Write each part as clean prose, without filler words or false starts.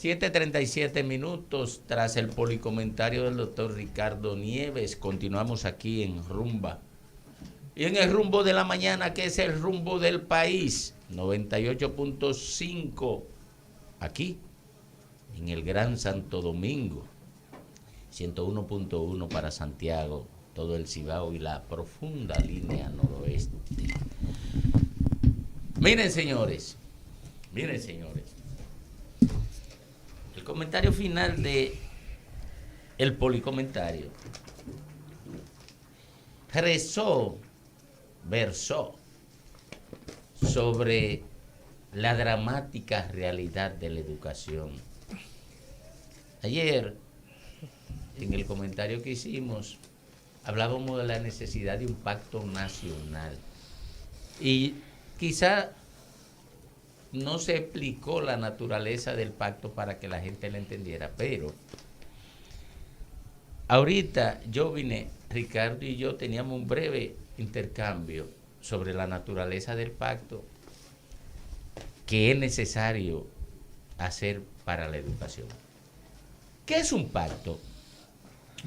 7:37 tras el policomentario del doctor Ricardo Nieves. Continuamos aquí en Rumba. Y en el rumbo de la mañana, que es el rumbo del país, 98.5, aquí, en el Gran Santo Domingo, 101.1 para Santiago, todo el Cibao y la profunda línea noroeste. Miren, señores, el comentario final de el policomentario versó sobre la dramática realidad de la educación. Ayer, en el comentario que hicimos, hablábamos de la necesidad de un pacto nacional. Y quizá no se explicó la naturaleza del pacto para que la gente la entendiera, pero ahorita Ricardo y yo teníamos un breve intercambio sobre la naturaleza del pacto que es necesario hacer para la educación. ¿Qué es un pacto?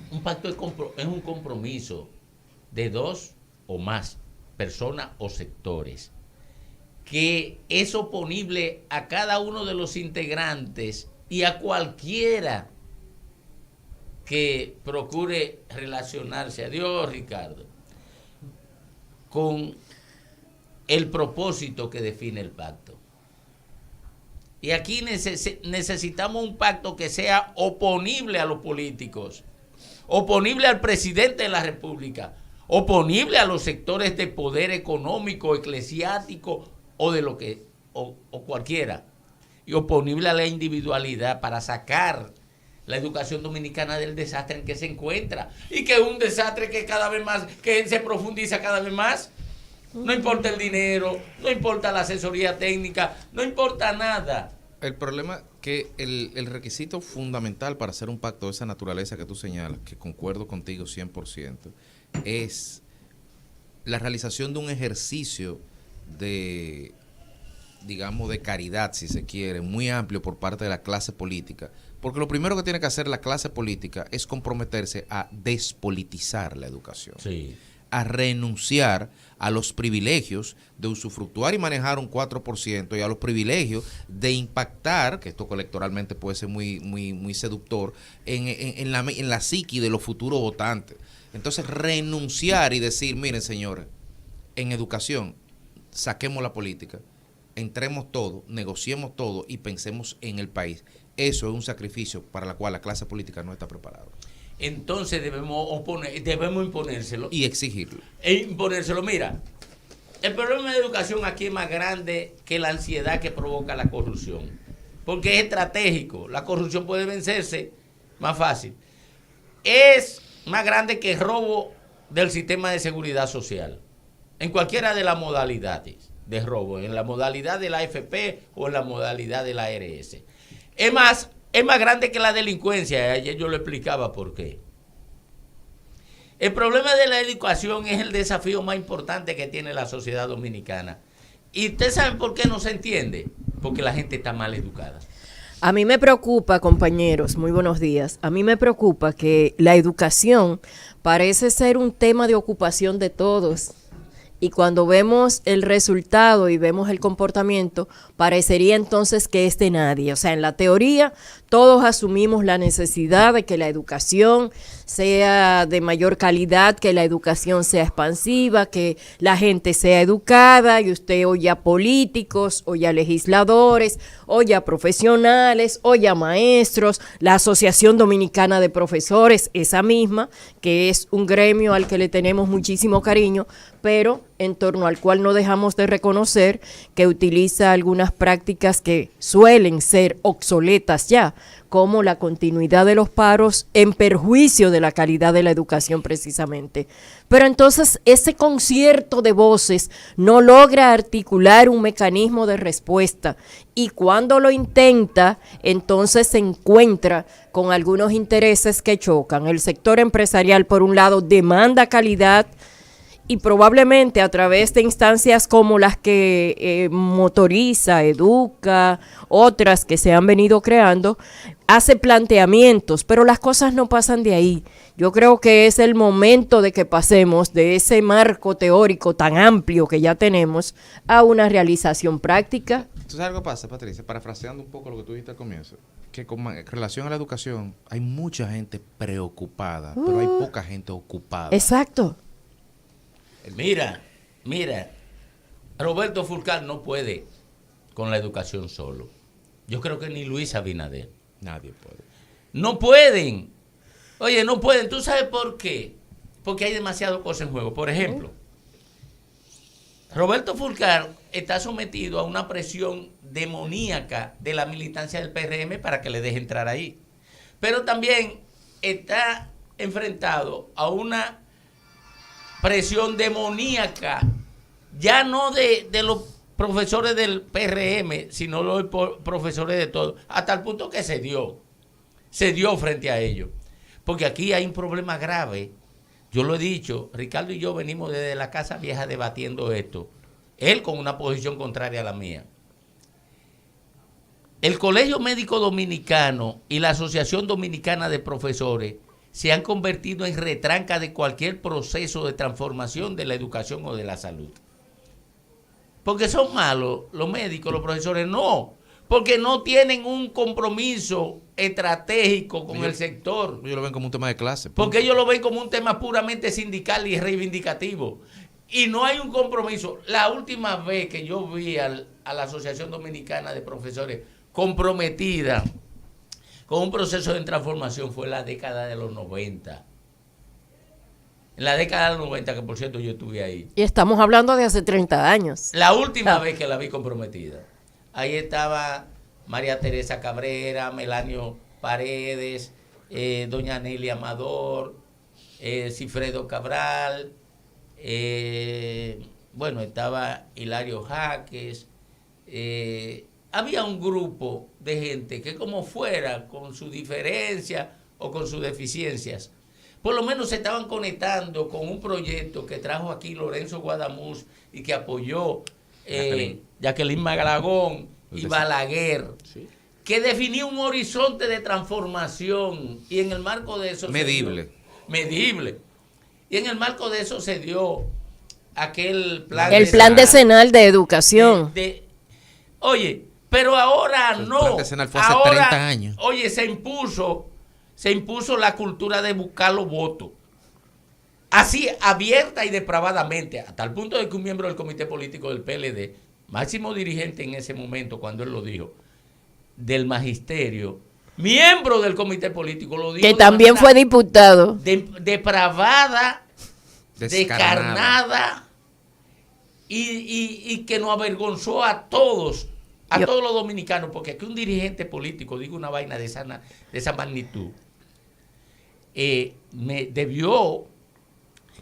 Un pacto es un compromiso de dos o más personas o sectores que es oponible a cada uno de los integrantes y a cualquiera que procure relacionarse, adiós Ricardo, con el propósito que define el pacto. Y aquí necesitamos un pacto que sea oponible a los políticos, oponible al presidente de la República, oponible a los sectores de poder económico, eclesiástico o de lo que o cualquiera, y oponible a la individualidad para sacar la educación dominicana del desastre en que se encuentra, y que es un desastre que cada vez más, que se profundiza cada vez más. No importa el dinero, no importa la asesoría técnica, no importa nada. El problema que el requisito fundamental para hacer un pacto de esa naturaleza que tú señalas, que concuerdo contigo 100%, es la realización de un ejercicio de, digamos, de caridad, si se quiere, muy amplio por parte de la clase política. Porque lo primero que tiene que hacer la clase política es comprometerse a despolitizar la educación. Sí. A renunciar a los privilegios de usufructuar y manejar un 4% y a los privilegios de impactar, que esto electoralmente puede ser muy seductor, en la psiqui de los futuros votantes. Entonces, renunciar y decir, miren señores, en educación, saquemos la política, entremos todo, negociemos todo y pensemos en el país. Eso es un sacrificio para el cual la clase política no está preparada. Entonces debemos imponérselo. Y exigirlo. Mira, el problema de educación aquí es más grande que la ansiedad que provoca la corrupción. Porque es estratégico. La corrupción puede vencerse más fácil. Es más grande que el robo del sistema de seguridad social. En cualquiera de las modalidades de robo. En la modalidad de la AFP o en la modalidad de la ARS. Es más grande que la delincuencia. Ayer yo lo explicaba por qué. El problema de la educación es el desafío más importante que tiene la sociedad dominicana. ¿Y ustedes saben por qué no se entiende? Porque la gente está mal educada. A mí me preocupa, compañeros, muy buenos días. A mí me preocupa que la educación parece ser un tema de ocupación de todos. Y cuando vemos el resultado y vemos el comportamiento, parecería entonces que es de nadie. O sea, en la teoría, todos asumimos la necesidad de que la educación sea de mayor calidad, que la educación sea expansiva, que la gente sea educada, y usted oye a políticos, oye a legisladores, oye a profesionales, oye a maestros, la Asociación Dominicana de Profesores, esa misma, que es un gremio al que le tenemos muchísimo cariño, pero en torno al cual no dejamos de reconocer que utiliza algunas prácticas que suelen ser obsoletas ya, como la continuidad de los paros en perjuicio de la calidad de la educación precisamente. Pero entonces ese concierto de voces no logra articular un mecanismo de respuesta, y cuando lo intenta, entonces se encuentra con algunos intereses que chocan. El sector empresarial, por un lado, demanda calidad y probablemente a través de instancias como las que Motoriza, Educa, otras que se han venido creando, hace planteamientos, pero las cosas no pasan de ahí. Yo creo que es el momento de que pasemos de ese marco teórico tan amplio que ya tenemos a una realización práctica. Entonces algo pasa, Patricia, parafraseando un poco lo que tú dijiste al comienzo, que con relación a la educación hay mucha gente preocupada, pero hay poca gente ocupada. Exacto. Mira, Roberto Fulcar no puede con la educación solo. Yo creo que ni Luis Abinader. Nadie puede. No pueden. Oye, no pueden. ¿Tú sabes por qué? Porque hay demasiadas cosas en juego. Por ejemplo, Roberto Fulcar está sometido a una presión demoníaca de la militancia del PRM para que le deje entrar ahí. Pero también está enfrentado a una presión demoníaca, ya no de los profesores del PRM, sino los profesores de todos, hasta el punto que se dio frente a ellos. Porque aquí hay un problema grave. Yo lo he dicho, Ricardo y yo venimos desde la Casa Vieja debatiendo esto. Él con una posición contraria a la mía. El Colegio Médico Dominicano y la Asociación Dominicana de Profesores se han convertido en retranca de cualquier proceso de transformación de la educación o de la salud. Porque son malos los médicos, los profesores, no. Porque no tienen un compromiso estratégico con el sector. Ellos lo ven como un tema de clase. Porque ellos lo ven como un tema puramente sindical y reivindicativo. Y no hay un compromiso. La última vez que yo vi a la Asociación Dominicana de Profesores comprometida con un proceso de transformación fue en la década de los 90. En la década de los 90, que por cierto yo estuve ahí. Y estamos hablando de hace 30 años. La última vez que la vi comprometida. Ahí estaba María Teresa Cabrera, Melanio Paredes, doña Nelly Amador, Cifredo Cabral, bueno, estaba Hilario Jaques. Había un grupo de gente que como fuera, con su diferencia o con sus deficiencias, por lo menos se estaban conectando con un proyecto que trajo aquí Lorenzo Guadamuz y que apoyó Jacqueline Magalagón y Balaguer, sí, que definía un horizonte de transformación y en el marco de eso medible. Y en el marco de eso se dio aquel plan plan decenal de educación. Oye, pero ahora el no. El plan decenal fue hace 30 años. Oye, se impuso la cultura de buscar los votos. Así, abierta y depravadamente, hasta el punto de que un miembro del comité político del PLD, máximo dirigente en ese momento, cuando él lo dijo, del magisterio, miembro del comité político, lo dijo. Que también fue diputado. Depravada, descarnada, y que nos avergonzó a todos, todos los dominicanos, porque aquí un dirigente político diga una vaina de esa magnitud, debió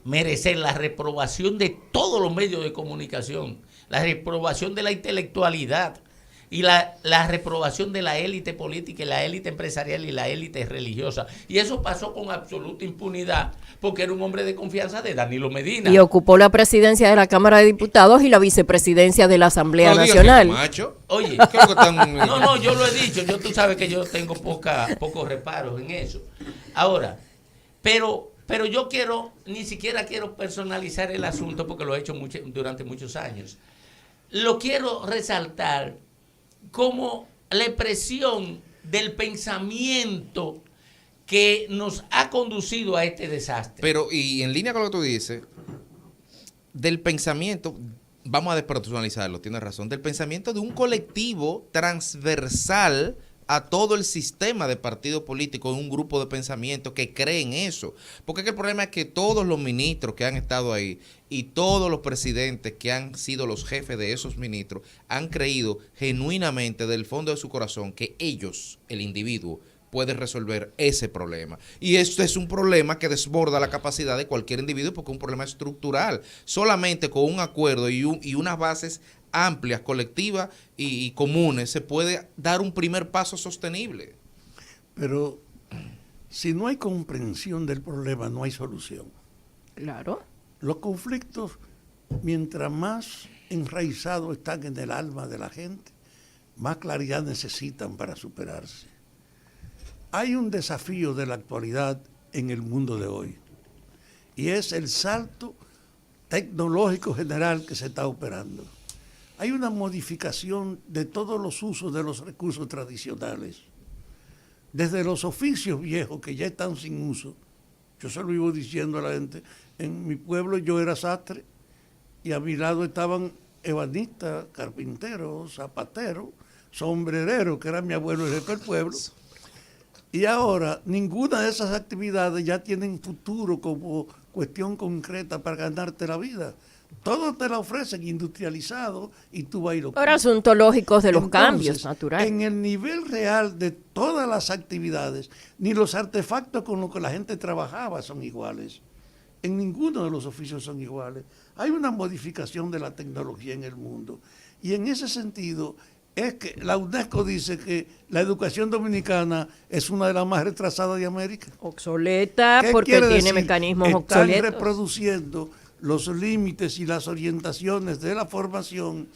merecer la reprobación de todos los medios de comunicación, la reprobación de la intelectualidad y la reprobación de la élite política y la élite empresarial y la élite religiosa. Y eso pasó con absoluta impunidad porque era un hombre de confianza de Danilo Medina. Y ocupó la presidencia de la Cámara de Diputados y la vicepresidencia de la Asamblea Nacional. Macho. Oye, no, yo lo he dicho, tú sabes que yo tengo pocos reparos en eso. Ahora, pero yo ni siquiera quiero personalizar el asunto porque lo he hecho durante muchos años. Lo quiero resaltar como la expresión del pensamiento que nos ha conducido a este desastre. Pero, y en línea con lo que tú dices, del pensamiento, vamos a despersonalizarlo, tienes razón, del pensamiento de un colectivo transversal a todo el sistema de partido político, un grupo de pensamiento que cree en eso. Porque es que el problema es que todos los ministros que han estado ahí y todos los presidentes que han sido los jefes de esos ministros han creído genuinamente del fondo de su corazón que ellos, el individuo, puede resolver ese problema. Y esto es un problema que desborda la capacidad de cualquier individuo porque es un problema estructural. Solamente con un acuerdo y unas bases amplias, colectivas y comunes se puede dar un primer paso sostenible. Pero si no hay comprensión del problema, no hay solución. Claro. Los conflictos, mientras más enraizados están en el alma de la gente, más claridad necesitan para superarse. Hay un desafío de la actualidad en el mundo de hoy, y es el salto tecnológico general que se está operando. Hay una modificación de todos los usos de los recursos tradicionales, desde los oficios viejos que ya están sin uso. Yo se lo vivo diciendo a la gente, en mi pueblo yo era sastre y a mi lado estaban ebanistas, carpinteros, zapateros, sombrereros, que era mi abuelo el jefe del pueblo. Y ahora ninguna de esas actividades ya tienen futuro como cuestión concreta para ganarte la vida. Todo te la ofrecen industrializado y tú vas a ir. Por asuntos lógicos de los Entonces, cambios naturales. En el nivel real de todas las actividades, ni los artefactos con los que la gente trabajaba son iguales. En ninguno de los oficios son iguales. Hay una modificación de la tecnología en el mundo. Y en ese sentido, es que la UNESCO dice que la educación dominicana es una de las más retrasadas de América. Obsoleta ¿Qué porque quiere tiene decir? mecanismos Están obsoletos. reproduciendo los límites y las orientaciones de la formación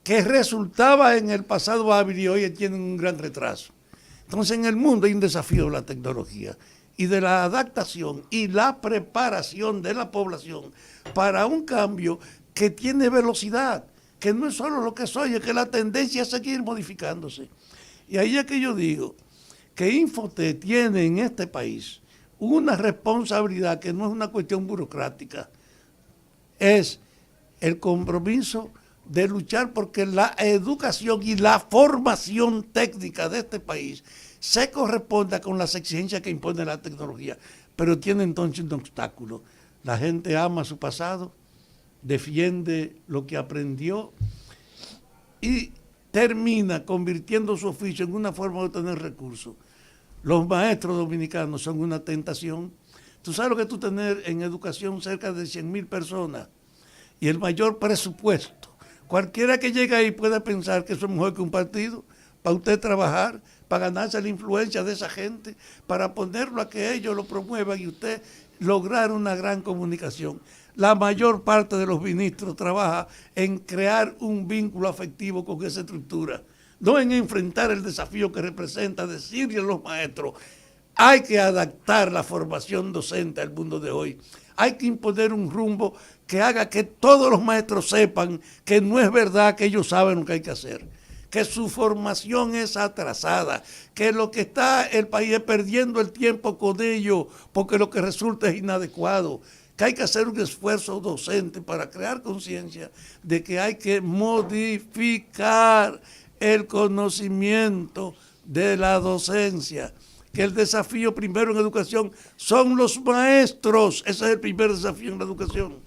que resultaba en el pasado hábil y hoy tienen un gran retraso. Entonces en el mundo hay un desafío de la tecnología y de la adaptación y la preparación de la población para un cambio que tiene velocidad, que no es solo lo que soy, es que la tendencia es seguir modificándose. Y ahí es que yo digo que Infotep tiene en este país una responsabilidad que no es una cuestión burocrática, es el compromiso de luchar porque la educación y la formación técnica de este país se corresponda con las exigencias que impone la tecnología, pero tiene entonces un obstáculo. La gente ama su pasado, defiende lo que aprendió y termina convirtiendo su oficio en una forma de obtener recursos. Los maestros dominicanos son una tentación. Tú sabes lo que tú tener en educación cerca de 100,000 personas y el mayor presupuesto. Cualquiera que llegue ahí puede pensar que eso es mejor que un partido, para usted trabajar, para ganarse la influencia de esa gente, para ponerlo a que ellos lo promuevan y usted lograr una gran comunicación. La mayor parte de los ministros trabaja en crear un vínculo afectivo con esa estructura, no en enfrentar el desafío que representa decirle a los maestros, hay que adaptar la formación docente al mundo de hoy. Hay que imponer un rumbo que haga que todos los maestros sepan que no es verdad que ellos saben lo que hay que hacer, que su formación es atrasada, que lo que está el país es perdiendo el tiempo con ellos porque lo que resulta es inadecuado, que hay que hacer un esfuerzo docente para crear conciencia de que hay que modificar el conocimiento de la docencia, que el desafío primero en educación son los maestros, ese es el primer desafío en la educación,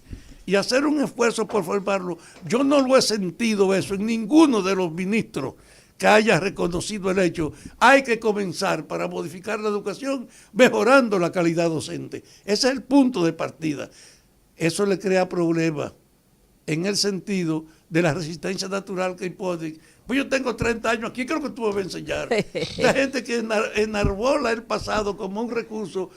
y hacer un esfuerzo por formarlo. Yo no lo he sentido eso en ninguno de los ministros que haya reconocido el hecho. Hay que comenzar para modificar la educación mejorando la calidad docente. Ese es el punto de partida. Eso le crea problemas en el sentido de la resistencia natural que impone. Pues yo tengo 30 años aquí, creo que tú me vas a enseñar. La gente que enarbola el pasado como un recurso,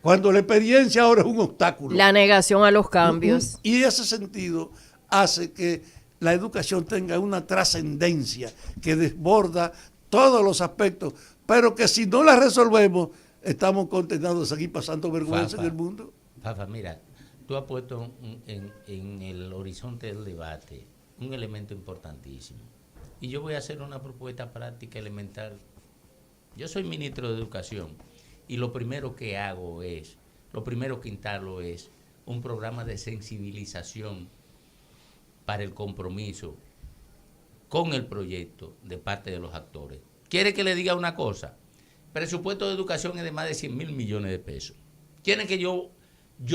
cuando la experiencia ahora es un obstáculo. La negación a los cambios. Y ese sentido hace que la educación tenga una trascendencia que desborda todos los aspectos, pero que si no la resolvemos, estamos condenados a seguir pasando vergüenza en el mundo. Fafa, mira, tú has puesto en el horizonte del debate un elemento importantísimo. Y yo voy a hacer una propuesta práctica elemental. Yo soy ministro de Educación y lo primero que instalo es un programa de sensibilización para el compromiso con el proyecto de parte de los actores. ¿Quiere que le diga una cosa? Presupuesto de educación es de más de 100,000 millones de pesos. ¿Quieren que yo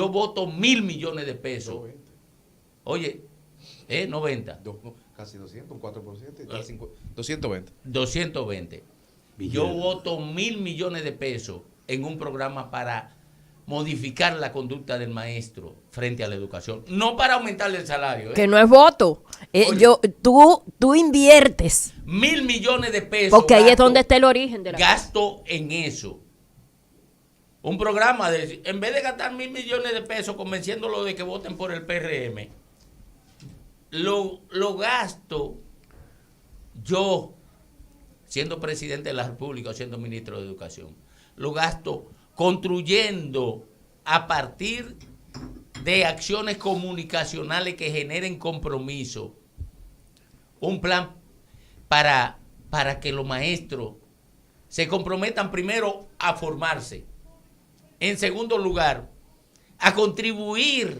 voto 1,000 millones de pesos? 90. Oye, 90. Casi 200, un 4%, 220. 220. Yo voto 1,000 millones de pesos en un programa para modificar la conducta del maestro frente a la educación, no para aumentarle el salario. Que no es voto. Tú inviertes. 1,000 millones de pesos. Porque ahí es donde está el origen de la gasto en eso. un programa de, en vez de gastar 1.000 millones de pesos convenciéndolo de que voten por el PRM, lo gasto yo, siendo presidente de la República o siendo ministro de Educación, lo gasto construyendo a partir de acciones comunicacionales que generen compromiso, un plan para que los maestros se comprometan primero a formarse, en segundo lugar, a contribuir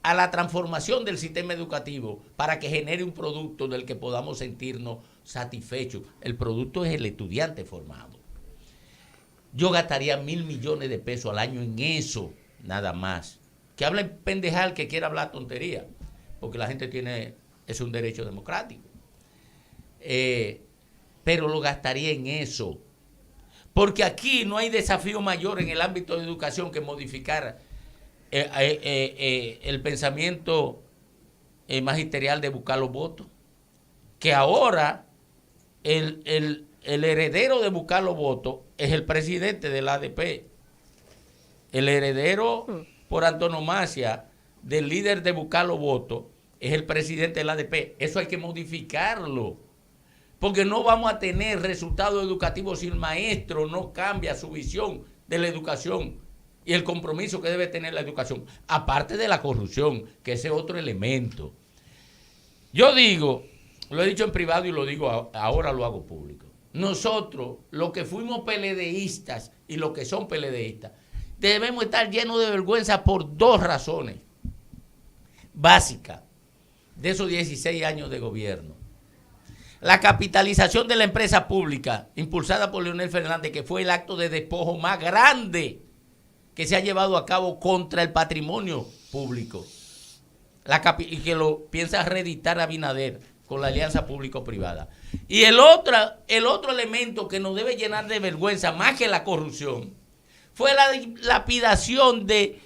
a la transformación del sistema educativo para que genere un producto del que podamos sentirnos satisfechos. El producto es el estudiante formado. Yo gastaría 1.000 millones de pesos al año en eso, nada más. Que hable pendejal que quiera hablar tontería, porque la gente tiene, es un derecho democrático. Pero lo gastaría en eso. Porque aquí no hay desafío mayor en el ámbito de educación que modificar el pensamiento magisterial de buscar los votos. Que ahora el heredero de buscar los votos es el presidente del ADP. El heredero por antonomasia del líder de buscar los votos es el presidente del ADP. Eso hay que modificarlo. Porque no vamos a tener resultados educativos si el maestro no cambia su visión de la educación y el compromiso que debe tener la educación. Aparte de la corrupción, que ese es otro elemento. Yo digo, lo he dicho en privado y lo digo ahora, lo hago público. Nosotros, los que fuimos PLDistas y los que son PLDistas, debemos estar llenos de vergüenza por dos razones básicas de esos 16 años de gobierno. La capitalización de la empresa pública, impulsada por Leonel Fernández, que fue el acto de despojo más grande que se ha llevado a cabo contra el patrimonio público. Y que lo piensa reeditar Abinader con la alianza público-privada. Y el otro elemento que nos debe llenar de vergüenza, más que la corrupción, fue la lapidación de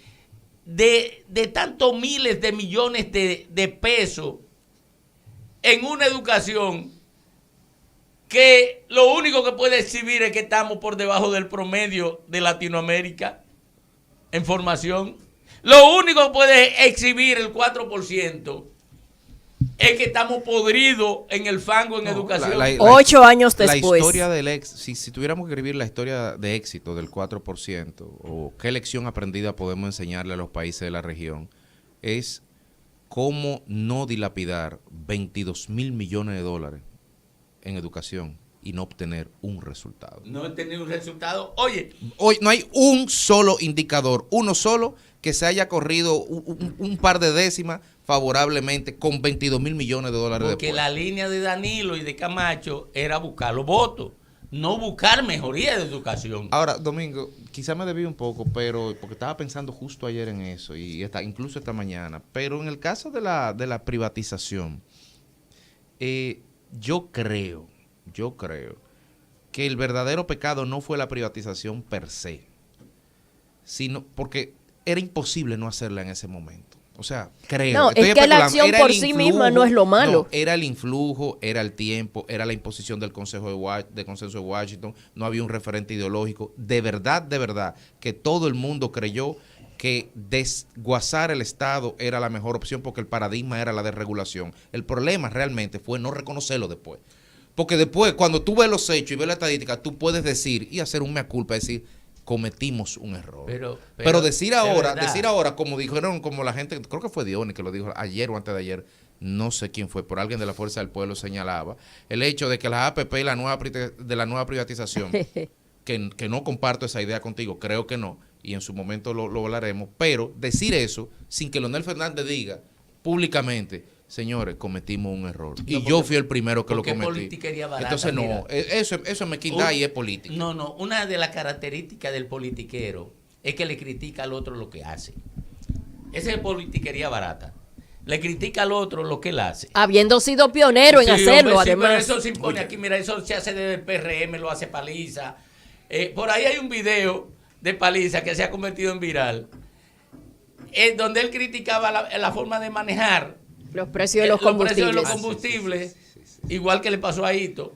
tantos miles de millones de pesos en una educación que lo único que puede exhibir es que estamos por debajo del promedio de Latinoamérica en formación. Lo único que puede exhibir el 4% es que estamos podridos en el fango en educación. 8 años después. La historia del si tuviéramos que escribir la historia de éxito del 4%, o qué lección aprendida podemos enseñarle a los países de la región, es cómo no dilapidar 22.000 millones de dólares en educación y no obtener un resultado. No obtener un resultado. Oye, hoy no hay un solo indicador, uno solo, que se haya corrido un par de décimas favorablemente con 22.000 millones de dólares. Porque después. La línea de Danilo y de Camacho era buscar los votos, no buscar mejoría de educación. Ahora, Domingo, quizá me debí un poco, pero porque estaba pensando justo ayer en eso y incluso esta mañana. Pero en el caso de la privatización, yo creo que el verdadero pecado no fue la privatización per se, sino porque era imposible no hacerla en ese momento. O sea, creo. No, es que la acción por sí misma no es lo malo. No, era el influjo, era el tiempo, era la imposición del Consenso de Washington, no había un referente ideológico. De verdad, que todo el mundo creyó que desguazar el Estado era la mejor opción porque el paradigma era la desregulación. El problema realmente fue no reconocerlo después. Porque después, cuando tú ves los hechos y ves la estadística, tú puedes decir y hacer un mea culpa, decir, cometimos un error. Pero decir ahora, como dijeron, como la gente, creo que fue Dionis que lo dijo ayer o antes de ayer, no sé quién fue, por alguien de la Fuerza del Pueblo señalaba, el hecho de que la APP y la nueva privatización, que no comparto esa idea contigo, creo que no, y en su momento lo hablaremos, pero decir eso sin que Leonel Fernández diga públicamente, señores, cometimos un error. No, y yo fui el primero que lo cometí. Politiquería barata, entonces, no, eso me quita y es política. No, una de las características del politiquero es que le critica al otro lo que hace. Esa es politiquería barata. Le critica al otro lo que él hace. Habiendo sido pionero en hacerlo, además. Pero eso se impone aquí, mira, eso se hace desde el PRM, lo hace Paliza. Por ahí hay un video de Paliza que se ha convertido en viral, donde él criticaba la forma de manejar los precios de los combustibles. Igual que le pasó a Hito,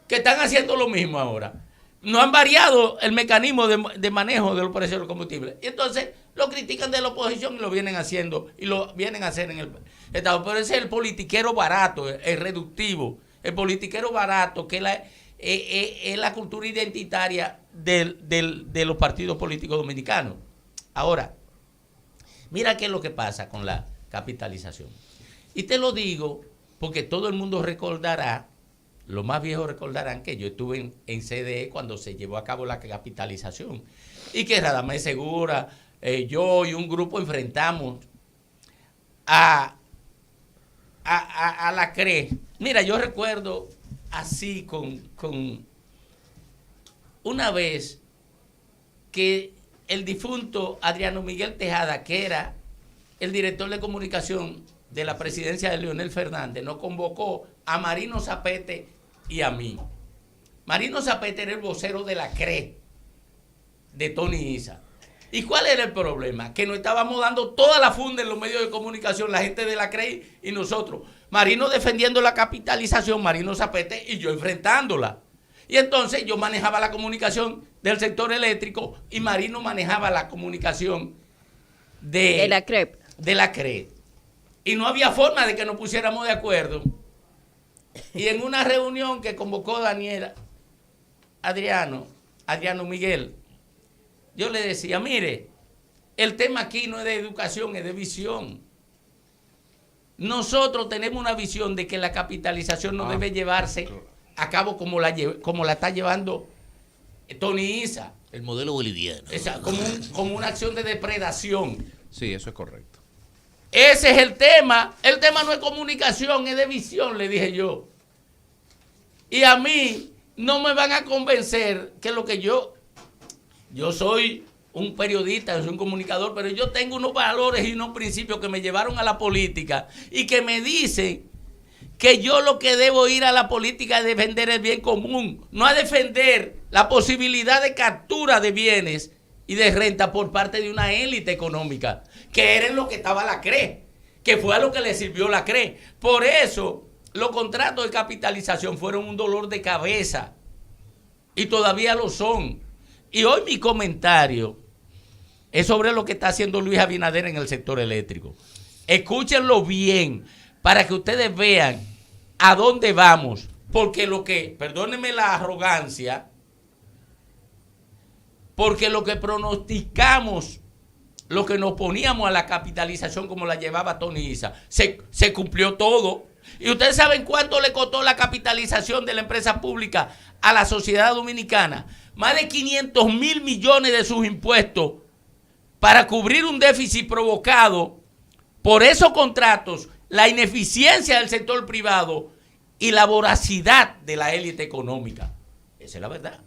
que están haciendo lo mismo ahora. no han variado el mecanismo de manejo de los precios de los combustibles. Y entonces lo critican de la oposición y lo vienen haciendo, y lo vienen a hacer en el Estado. Pero ese es el politiquero barato, el reductivo, el politiquero barato, que es la cultura identitaria de los partidos políticos dominicanos. Ahora, mira qué es lo que pasa con la capitalización. Y te lo digo porque todo el mundo recordará, los más viejos recordarán que yo estuve en CDE cuando se llevó a cabo la capitalización y que Radamés Segura, yo y un grupo enfrentamos a la CRE. Mira, yo recuerdo así con una vez que el difunto Adriano Miguel Tejada, que era el director de comunicación de la presidencia de Leonel Fernández, nos convocó a Marino Zapete y a mí. Marino Zapete era el vocero de la CRE, de Tony Isa. ¿Y cuál era el problema? Que nos estábamos dando toda la funda en los medios de comunicación, la gente de la CRE y nosotros. Marino defendiendo la capitalización, Marino Zapete y yo enfrentándola. Y entonces yo manejaba la comunicación del sector eléctrico y Marino manejaba la comunicación de la CRE. De la CRE. Y no había forma de que nos pusiéramos de acuerdo. Y en una reunión que convocó Adriano Miguel, yo le decía, mire, el tema aquí no es de educación, es de visión. Nosotros tenemos una visión de que la capitalización no debe llevarse a cabo como la está llevando Tony Isa. El modelo boliviano. Como una acción de depredación. Sí, eso es correcto. Ese es el tema. El tema no es comunicación, es de visión, le dije yo. Y a mí no me van a convencer que lo que yo soy un periodista, soy un comunicador, pero yo tengo unos valores y unos principios que me llevaron a la política y que me dicen que yo lo que debo ir a la política es defender el bien común, no a defender la posibilidad de captura de bienes y de renta por parte de una élite económica, que era en lo que estaba la CRE, que fue a lo que le sirvió la CRE. Por eso los contratos de capitalización fueron un dolor de cabeza y todavía lo son. Y hoy mi comentario es sobre lo que está haciendo Luis Abinader en el sector eléctrico. Escúchenlo bien para que ustedes vean a dónde vamos, porque perdónenme la arrogancia, porque lo que pronosticamos, lo que nos poníamos a la capitalización como la llevaba Tony Isa, se cumplió todo. Y ustedes saben cuánto le costó la capitalización de la empresa pública a la sociedad dominicana. Más de 500,000 millones de sus impuestos para cubrir un déficit provocado por esos contratos, la ineficiencia del sector privado y la voracidad de la élite económica. Esa es la verdad.